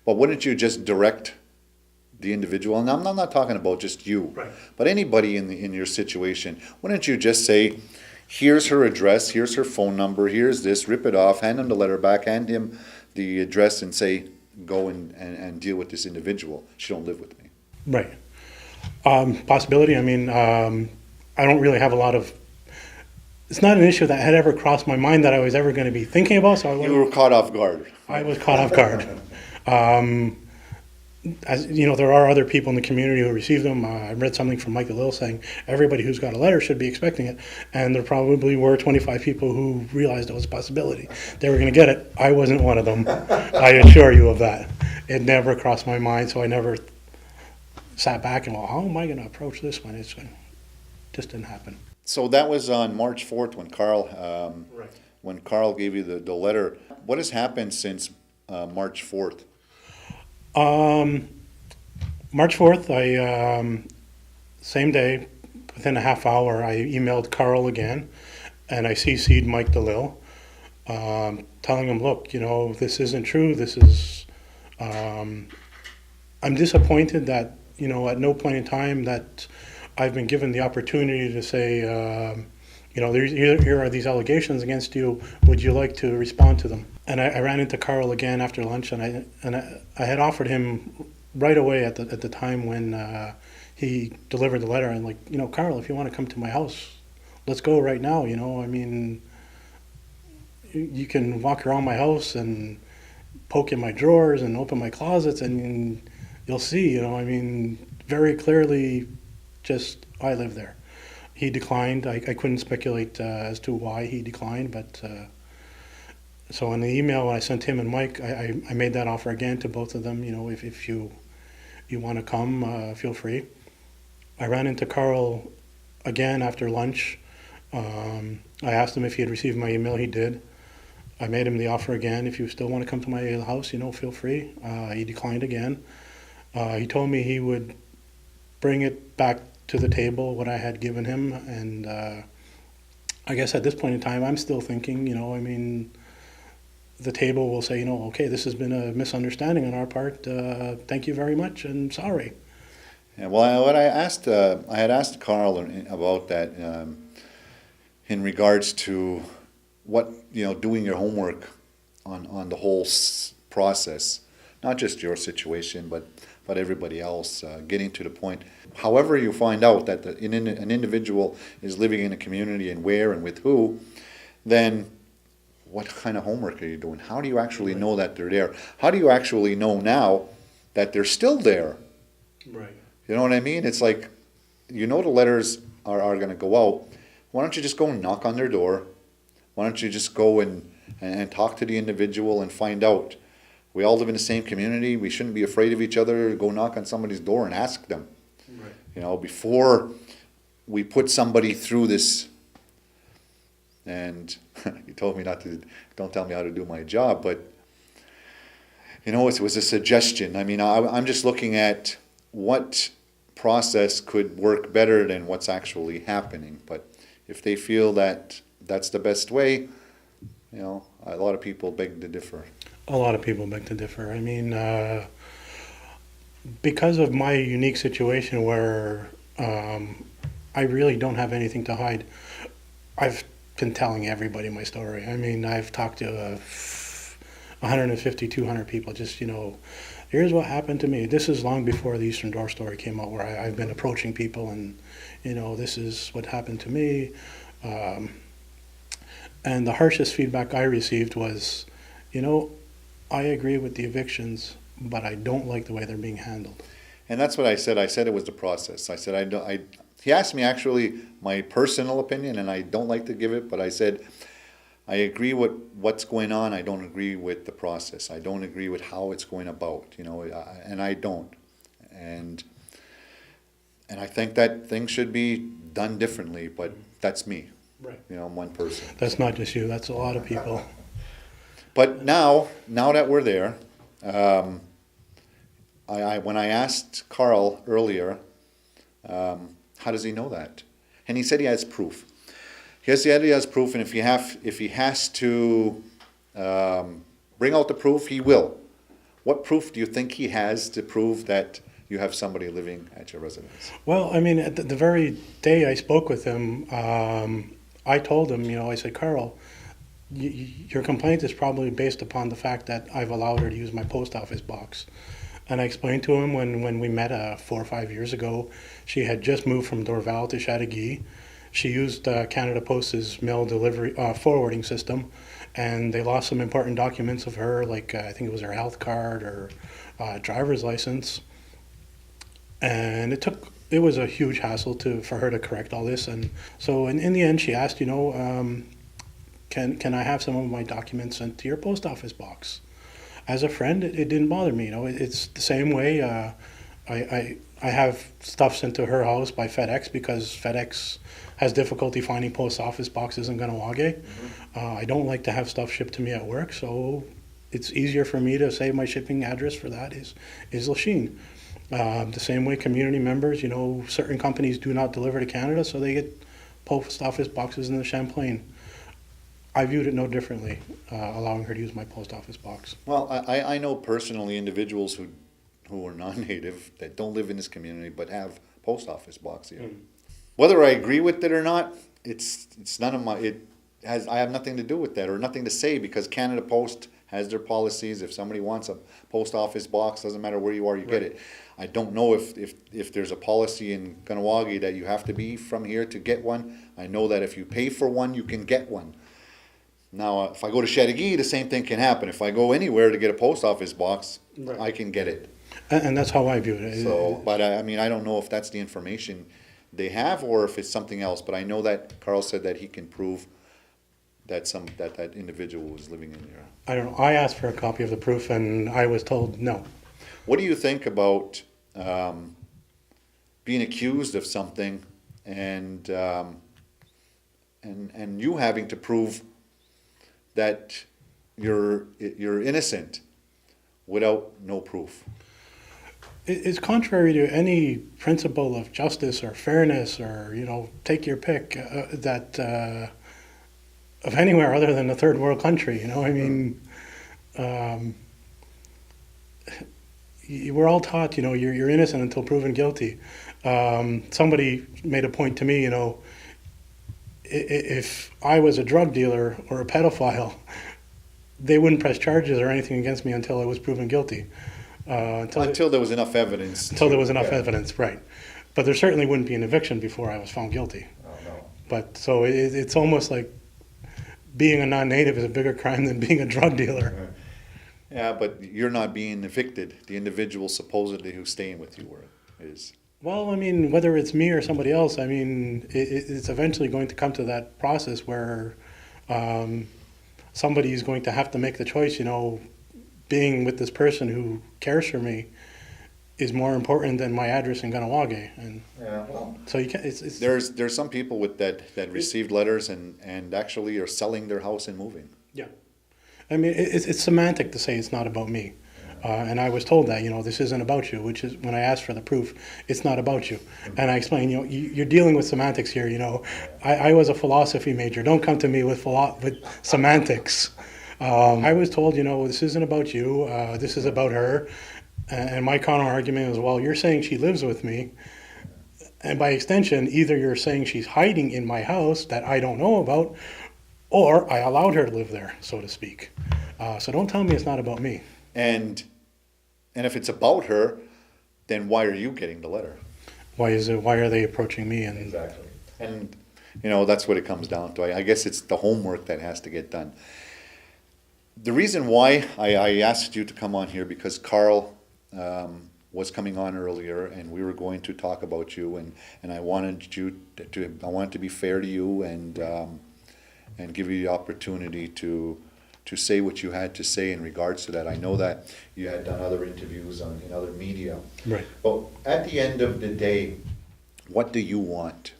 But wouldn't you just direct the individual? And I'm not talking about just you, Right. but anybody in your situation. Wouldn't you just say, here's her address, here's her phone number, here's this, rip it off, hand him the letter back, hand him the address and say, go and deal with this individual. She don't live with me. Right. Possibility. I mean, I don't really have a lot of. It's not an issue that had ever crossed my mind that I was ever going to be thinking about. So You were caught off guard. I was caught off guard. As you know, there are other people in the community who receive them. I read something from Michael Lill saying everybody who's got a letter should be expecting it, and there probably were 25 people who realized it was a possibility. They were going to get it. I wasn't one of them. I assure you of that. It never crossed my mind, so I never sat back and, well, how am I going to approach this one? It's just didn't happen. So that was on March 4th when Carl Right. when Carl gave you the letter. What has happened since March 4th? March 4th, same day, within a half hour, I emailed Carl again, and I CC'd Mike DeLille, telling him, look, you know, this isn't true. This is, I'm disappointed that, you know, at no point in time that I've been given the opportunity to say, you know, here are these allegations against you. Would you like to respond to them? And I ran into Carl again after lunch, and I had offered him right away at the time when he delivered the letter, and like, you know, Carl, if you want to come to my house, let's go right now. You know, I mean, you can walk around my house and poke in my drawers and open my closets, and you'll see. You know, I mean, very clearly, just I live there. He declined. I couldn't speculate as to why he declined, but so in the email I sent him and Mike, I made that offer again to both of them. You know, if you want to come, feel free. I ran into Carl again after lunch. I asked him if he had received my email. He did. I made him the offer again. If you still want to come to my house, you know, feel free. He declined again. He told me he would bring it back to the table, what I had given him, and I guess at this point in time, I'm still thinking, you know, I mean, the table will say, you know, okay, this has been a misunderstanding on our part. Thank you very much, and sorry. Yeah, well, what I had asked Carl about that in regards to what, you know, doing your homework on the whole process, not just your situation, but everybody else, getting to the point. However you find out that an individual is living in a community and where and with who, then what kind of homework are you doing? How do you actually know that they're there? How do you actually know now that they're still there? Right. You know what I mean? It's like, you know the letters are going to go out. Why don't you just go and knock on their door? Why don't you just go and talk to the individual and find out? We all live in the same community. We shouldn't be afraid of each other. Go knock on somebody's door and ask them. Right. You know, before we put somebody through this. And you told me don't tell me how to do my job, but you know, it was a suggestion. I mean, I'm just looking at what process could work better than what's actually happening. But if they feel that that's the best way, you know, a lot of people beg to differ. A lot of people beg to differ. I mean, because of my unique situation where I really don't have anything to hide, I've been telling everybody my story. I mean, I've talked to 150, 200 people, just, you know, here's what happened to me. This is long before the Eastern Door story came out, where I've been approaching people and, you know, this is what happened to me. And the harshest feedback I received was, you know, I agree with the evictions, but I don't like the way they're being handled. And that's what I said. I said it was the process. I said he asked me actually my personal opinion, and I don't like to give it, but I said I agree with what's going on. I don't agree with the process. I don't agree with how it's going about, you know, and I don't. And I think that things should be done differently, but that's me. Right. You know, I'm one person. That's not just you. That's a lot of people. But now that we're there, when I asked Carl earlier, how does he know that? And he said he has proof. He has proof, and if he has to bring out the proof, he will. what proof do you think he has to prove that you have somebody living at your residence? Well, I mean, at the very day I spoke with him, I told him, I said, Carl, your complaint is probably based upon the fact that I've allowed her to use my post office box. And I explained to him when we met 4 or 5 years ago, she had just moved from Dorval to Chateauguay. She used Canada Post's mail delivery forwarding system, and they lost some important documents of her, like I think it was her health card or driver's license. And it was a huge hassle for her to correct all this. And so in the end, she asked, can I have some of my documents sent to your post office box? As a friend, it didn't bother me. It's the same way. I have stuff sent to her house by FedEx because FedEx has difficulty finding post office boxes in Ganawage. I don't like to have stuff shipped to me at work, so it's easier for me to say my shipping address for that is Lachine. The same way community members, certain companies do not deliver to Canada, so they get post office boxes in the Champlain. I viewed it no differently, allowing her to use my post office box. Well, I know personally individuals who are non-native that don't live in this community but have post office box here. Whether I agree with it or not, it's none of my. I have nothing to do with that or nothing to say because Canada Post has their policies. If somebody wants a post office box, doesn't matter where you are, you get it. I don't know if there's a policy in Ganawagi that you have to be from here to get one. I know that if you pay for one, you can get one. Now, if I go to Chateauguay, the same thing can happen. If I go anywhere to get a post office box, Right. I can get it. And that's how I viewed it. So, but I mean, I don't know if that's the information they have or if it's something else. But I know that Carl said that he can prove that that individual was living in here. I don't know. I asked for a copy of the proof, and I was told no. What do you think about being accused of something and you having to prove that you're innocent without no proof? It's contrary to any principle of justice or fairness or, take your pick, of anywhere other than a third world country, I mean, we're all taught, you're innocent until proven guilty. Somebody made a point to me, if I was a drug dealer or a pedophile, they wouldn't press charges or anything against me until I was proven guilty. Until there was enough evidence. Until there was enough evidence, right. But there certainly wouldn't be an eviction before I was found guilty. Oh, no. But so it's almost like being a non-native is a bigger crime than being a drug dealer. Yeah, but you're not being evicted. The individual supposedly who's staying with you is. Well, I mean, whether it's me or somebody else, I mean, it's eventually going to come to that process where somebody is going to have to make the choice, being with this person who cares for me is more important than my address in Ganawage. And yeah, well, so you can't, it's there's some people with that received letters and actually are selling their house and moving. yeah. I mean, it's semantic to say it's not about me. And I was told that, this isn't about you, which is when I asked for the proof, it's not about you. And I explained, you're dealing with semantics here, I was a philosophy major. Don't come to me with semantics. I was told, this isn't about you, this is about her. And my counter argument was, well, you're saying she lives with me. And by extension, either you're saying she's hiding in my house that I don't know about, or I allowed her to live there, so to speak. So don't tell me it's not about me. And if it's about her, then why are you getting the letter? Why are they approaching me? And exactly. And that's what it comes down to. I guess it's the homework that has to get done. The reason why I asked you to come on here because Carl was coming on earlier, and we were going to talk about you, and I wanted to be fair to you and give you the opportunity to say what you had to say in regards to that. I know that you had done other interviews in other media. right. But at the end of the day, what do you want?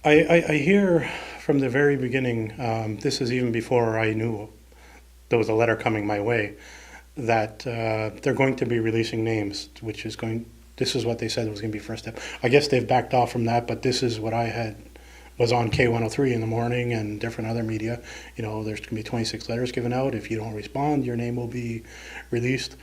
I hear from the very beginning, this is even before I knew there was a letter coming my way, that they're going to be releasing names, this is what they said was going to be first step. I guess they've backed off from that, but this is what I had was on K103 in the morning and different other media. You know, there's going to be 26 letters given out. If you don't respond, your name will be released.